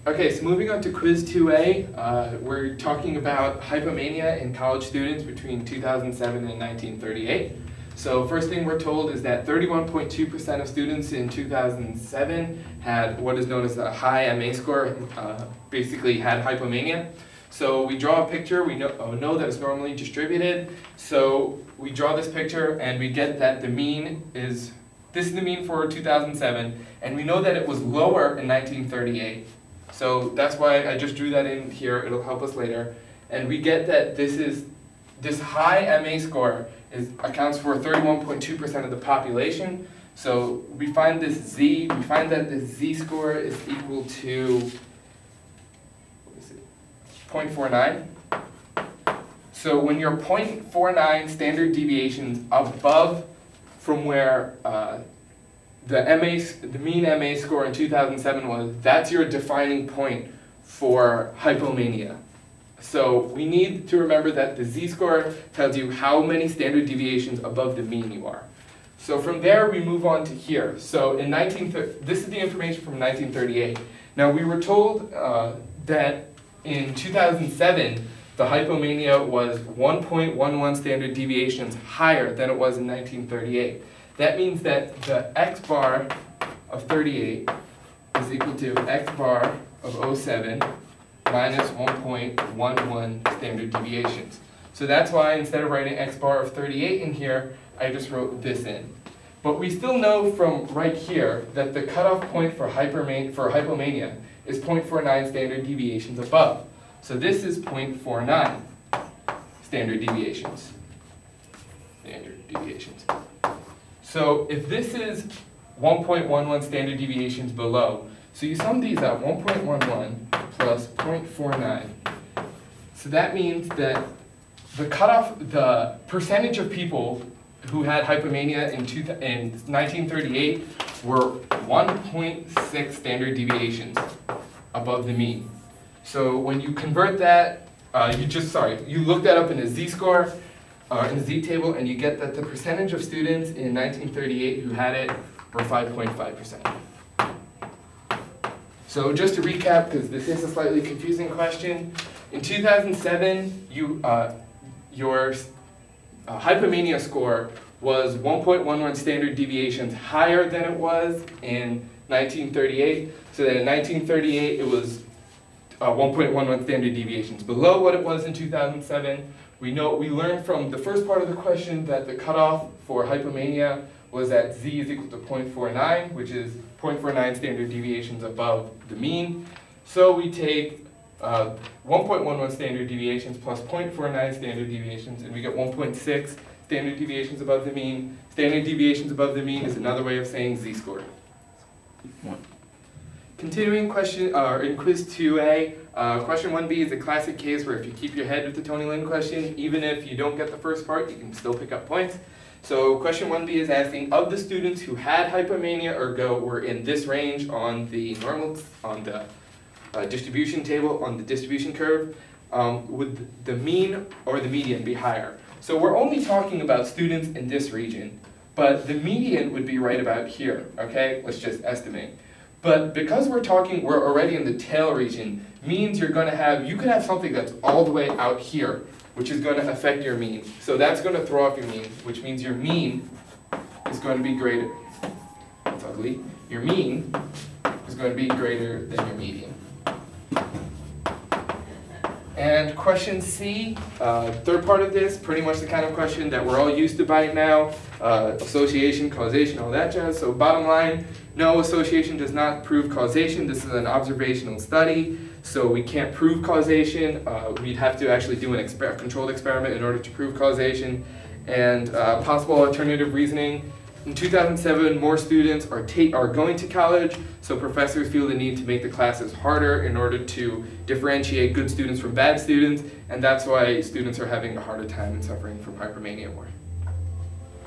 Okay, so moving on to quiz 2A, we're talking about hypomania in college students between 2007 and 1938. So first thing we're told is that 31.2% of students in 2007 had what is known as a high MA score, basically had hypomania. So we draw a picture, we know that it's normally distributed, so we draw this picture and we get that the mean is, this is the mean for 2007, and we know that it was lower in 1938. So that's why I just drew that in here, it'll help us later. And we get that this high MA score accounts for 31.2% of the population. So we find that this Z score is equal to, what is it, 0.49. So when you're 0.49 standard deviations above from where the mean MA score in 2007 was, that's your defining point for hypomania. So we need to remember that the Z-score tells you how many standard deviations above the mean you are. So from there we move on to here. So in this is the information from 1938. Now we were told that in 2007 the hypomania was 1.11 standard deviations higher than it was in 1938. That means that the X bar of 38 is equal to X bar of 07 minus 1.11 standard deviations. So that's why instead of writing X bar of 38 in here, I just wrote this in. But we still know from right here that the cutoff point for hypomania is 0.49 standard deviations above. So this is 0.49 standard deviations. So if this is 1.11 standard deviations below, so you sum these up, 1.11 plus 0.49. So that means that the cutoff, the percentage of people who had hypomania in 1938 were 1.6 standard deviations above the mean. So when you convert that, you look that up in a Z-score, in the Z table, and you get that the percentage of students in 1938 who had it were 5.5%. So just to recap, because this is a slightly confusing question, in 2007, your hypomania score was 1.11 standard deviations higher than it was in 1938. So that in 1938, it was 1.11 standard deviations below what it was in 2007. We learned from the first part of the question that the cutoff for hypomania was that Z is equal to 0.49, which is 0.49 standard deviations above the mean. So we take 1.11 standard deviations plus 0.49 standard deviations, and we get 1.6 standard deviations above the mean. Standard deviations above the mean is another way of saying Z-score. Continuing question, in quiz 2A, question 1B is a classic case where if you keep your head with the Tony Lynn question, even if you don't get the first part, you can still pick up points. So question 1B is asking, of the students who had hypomania ergo were in this range on the distribution table, on the distribution curve, would the mean or the median be higher? So we're only talking about students in this region, but the median would be right about here, okay? Let's just estimate. But because we're already in the tail region, means you could have something that's all the way out here, which is going to affect your mean. So that's going to throw off your mean, which means your mean is going to be greater. That's ugly. Your mean is going to be greater than your median. And question C, third part of this, pretty much the kind of question that we're all used to by now, association, causation, all that jazz. So bottom line, no, association does not prove causation. This is an observational study, so we can't prove causation. We'd have to actually do a controlled experiment in order to prove causation. And possible alternative reasoning. In 2007, more students are going to college, so professors feel the need to make the classes harder in order to differentiate good students from bad students, and that's why students are having a harder time and suffering from hypomania more.